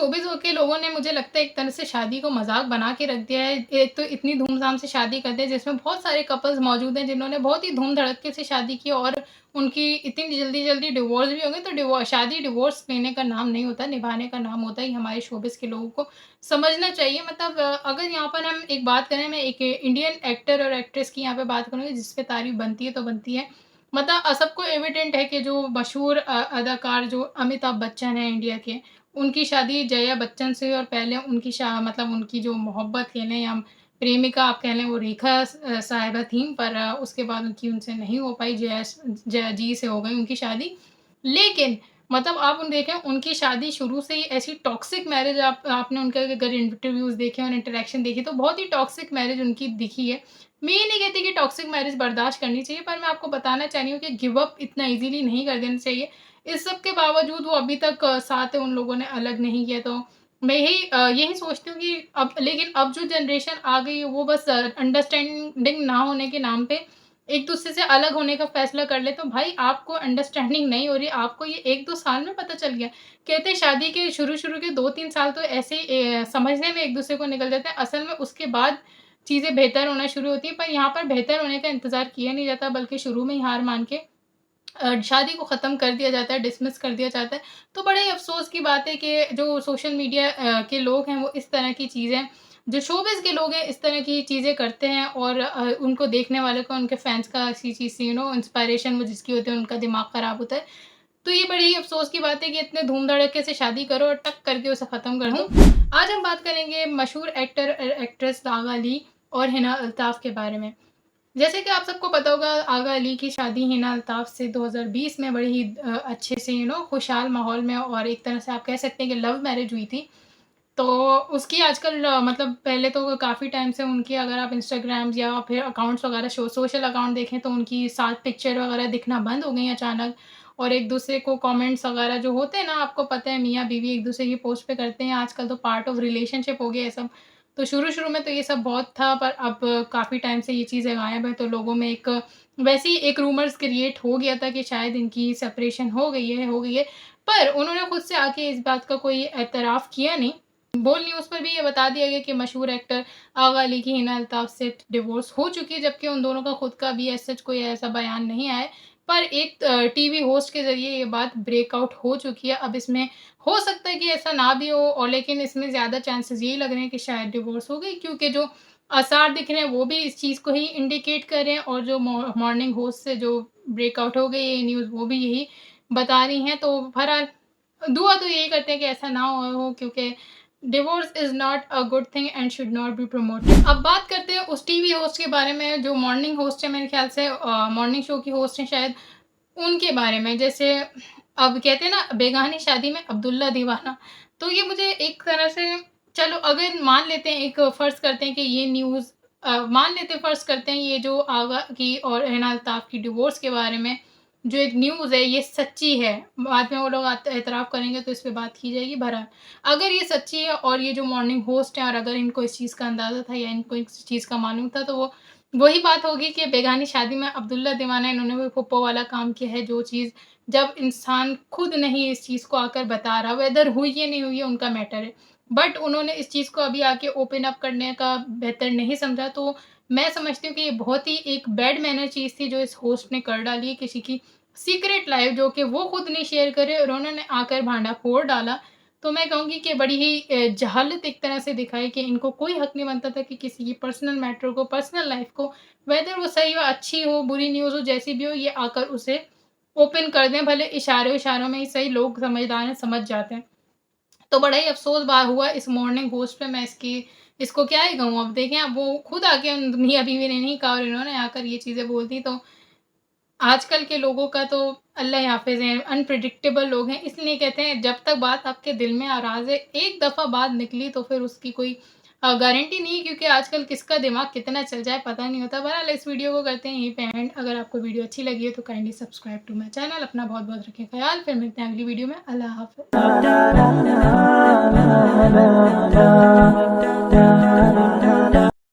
Showbiz के लोगों ने मुझे लगता है एक तरह से शादी को मज़ाक बना के रख दिया है। एक तो इतनी धूम-धाम से शादी करते हैं जिसमें बहुत सारे कपल्स मौजूद हैं जिन्होंने बहुत ही धूम-धड़क्के से शादी की और उनकी इतनी जल्दी-जल्दी डिवोर्स भी हो गए। तो शादी डिवोर्स लेने का नाम नहीं होता, निभाने का नाम होता है। ये हमारे शोबिज़ के लोगों को समझना चाहिए। मतलब अगर यहाँ पर हम एक बात करें, मैं एक इंडियन एक्टर और एक्ट्रेस की यहाँ पे बात करूँगी जिस पे तारीफ़ बनती है तो बनती है। मतलब सबको एविडेंट है कि जो मशहूर अदाकार जो अमिताभ बच्चन हैं इंडिया के, उनकी शादी जया बच्चन से हुई और पहले उनकी मतलब उनकी जो मोहब्बत कह लें या प्रेमिका आप कह लें वो रेखा साहिबा थीं, पर उसके बाद उनकी उनसे नहीं हो पाई, जया जी से हो गई उनकी शादी। लेकिन मतलब आप देखें उनकी शादी शुरू से ही ऐसी टॉक्सिक मैरिज, आपने उनके अगर इंटरव्यूज़ देखे और इंटरैक्शन देखी तो बहुत ही टॉक्सिक मैरिज उनकी दिखी है। मैं ये नहीं कहती कि टॉक्सिक मैरिज बर्दाश्त करनी चाहिए, पर मैं आपको बताना चाह रही हूँ कि गिव अप इतना ईज़िली नहीं कर देना चाहिए। इस सब के बावजूद वो अभी तक साथ है, उन लोगों ने अलग नहीं किया। तो मैं यही सोचती हूँ कि अब जो जनरेशन आ गई है वो बस अंडरस्टैंडिंग ना होने के नाम पे एक-दूसरे से अलग होने का फ़ैसला कर ले। तो भाई आपको अंडरस्टैंडिंग नहीं हो रही है, आपको ये 1-2 साल में पता चल गया। कहते हैं शादी के शुरू-शुरू के 2-3 साल तो ऐसे ही समझने में एक-दूसरे को निकल जाते हैं, असल में उसके बाद चीज़ें बेहतर होना शुरू होती हैं। पर यहाँ पर बेहतर होने का इंतज़ार किया नहीं जाता, बल्कि शुरू में ही हार मान के शादी को ख़त्म कर दिया जाता है, डिसमिस कर दिया जाता है। तो बड़े ही अफ़सोस की बात है कि जो सोशल मीडिया के लोग हैं वो इस तरह की चीज़ें, जो शोबिज़ के लोग हैं इस तरह की चीज़ें करते हैं और उनको देखने वाले को, उनके फैन्स का इसी चीज़ से इंस्पायरेशन वो जिसकी होती है उनका दिमाग ख़राब होता है। तो ये बड़ी ही अफ़सोस की बात है कि इतने धूम-धड़क्के से शादी करो और टक करके उसे ख़त्म कर दो। आज हम बात करेंगे मशहूर एक्टर एक्ट्रेस आगा अली और हिना अल्ताफ़ के बारे में। जैसे कि आप सबको पता होगा, आगा अली की शादी हिना अल्ताफ़ से 2020 में बड़े ही अच्छे से खुशहाल माहौल में और एक तरह से आप कह सकते हैं कि लव मैरिज हुई थी। तो उसकी आजकल मतलब पहले तो काफ़ी टाइम से उनकी, अगर आप इंस्टाग्राम्स या फिर अकाउंट्स वगैरह सोशल अकाउंट देखें तो उनकी साथ पिक्चर वगैरह दिखना बंद हो गई अचानक। और एक-दूसरे को कमेंट्स वगैरह जो होते हैं ना, आपको पता है मियाँ-बीवी एक-दूसरे की पोस्ट पे करते हैं, आजकल तो पार्ट ऑफ रिलेशनशिप हो गया है सब। तो शुरू-शुरू में तो ये सब बहुत था, पर अब काफ़ी टाइम से ये चीज़ें गायब हैं, तो लोगों में वैसे ही एक रूमर्स क्रिएट हो गया था कि शायद इनकी सेपरेशन हो गई है। पर उन्होंने खुद से आके इस बात का कोई एतराफ़ किया नहीं। बोल न्यूज़ पर भी ये बता दिया गया कि मशहूर एक्टर आगा अली की हिना अल्ताफ़ से डिवोर्स हो चुकी है, जबकि उन दोनों का खुद का भी एज़ सच कोई ऐसा बयान नहीं आया है। पर एक टीवी होस्ट के ज़रिए ये बात ब्रेकआउट हो चुकी है। अब इसमें हो सकता है कि ऐसा ना भी हो, और लेकिन इसमें ज़्यादा चांसेस यही लग रहे हैं कि शायद डिवोर्स हो गई, क्योंकि जो आसार दिख रहे हैं वो भी इस चीज़ को ही इंडिकेट कर रहे हैं, और जो मॉर्निंग होस्ट से जो ब्रेकआउट हो गई ये न्यूज़ वो भी यही बता रही हैं। तो बहरहाल दुआ तो यही करते हैं कि ऐसा ना हो, क्योंकि divorce is not a good thing and should not be promoted. अब बात करते हैं उस टीवी होस्ट के बारे में जो मॉर्निंग होस्ट है, मेरे ख़्याल से मॉर्निंग शो की होस्ट हैं शायद, उनके बारे में। जैसे अब कहते हैं ना, बेगानी शादी में अब्दुल्ला दीवाना, तो ये मुझे एक तरह से, चलो अगर मान लेते हैं, एक फ़र्ज़ करते हैं कि ये न्यूज़ मान लेते हैं, फ़र्ज़ करते हैं ये जो आगा की और हिना अल्ताफ़ की डिवोर्स के बारे में जो एक न्यूज़ है ये सच्ची है। बाद में वो लोग एतराफ़ करेंगे तो इस पे बात की जाएगी। बहरहाल अगर ये सच्ची है और ये जो मॉर्निंग होस्ट हैं और अगर इनको इस चीज़ का अंदाज़ा था या इनको इस चीज़ का मालूम था, तो वो वही बात होगी कि बेगानी शादी में अब्दुल्ला दीवाना, इन्होंने वो फुप्पो वाला काम किया है, जो चीज़ जब इंसान खुद नहीं इस चीज़ को आकर बता रहा, वेदर हुई या नहीं हुई है उनका मैटर है। बट उन्होंने इस चीज़ को अभी आके ओपन अप करने का बेहतर नहीं समझा। तो मैं समझती हूँ कि ये बहुत ही एक बैड मैनर चीज़ थी जो इस होस्ट ने कर डाली है, किसी की सीक्रेट लाइफ़ जो कि वो खुद नहीं शेयर करे और उन्होंने आकर भांडाफोड़ डाला। तो मैं कहूँगी कि बड़ी ही जहालत एक तरह से दिखाई कि इनको कोई हक नहीं बनता था कि किसी की पर्सनल मैटर को, पर्सनल लाइफ़ को, वेदर वो सही हो, अच्छी हो, बुरी न्यूज़ हो, जैसी भी हो, ये आकर उसे ओपन कर दें। भले इशारों-इशारों में ही सही, लोग समझदार हैं, समझ जाते हैं। तो बड़ा ही अफ़सोस हुआ इस मॉर्निंग होस्ट पे। मैं इसको क्या ही कहूँ, अब देखें, अब वो खुद आके उन मियाँ-बीवी ने नहीं कहा और इन्होंने आकर ये चीज़ें बोल दी। तो आजकल के लोगों का तो अल्लाह ही हाफ़िज़ है, अनप्रेडिक्टेबल लोग हैं। इसलिए कहते हैं जब तक बात आपके दिल में आराज़ है, एक दफ़ा बात निकली तो फिर उसकी कोई गारंटी नहीं है, क्योंकि आजकल किसका दिमाग कितना चल जाए पता नहीं होता। बहरहाल इस वीडियो को करते हैं यहीं पे एंड। अगर आपको वीडियो अच्छी लगी है तो kindly subscribe to my channel. अपना बहुत-बहुत रखें ख़्याल। फिर मिलते हैं अगली वीडियो में। अल्लाह हाफ़िज़।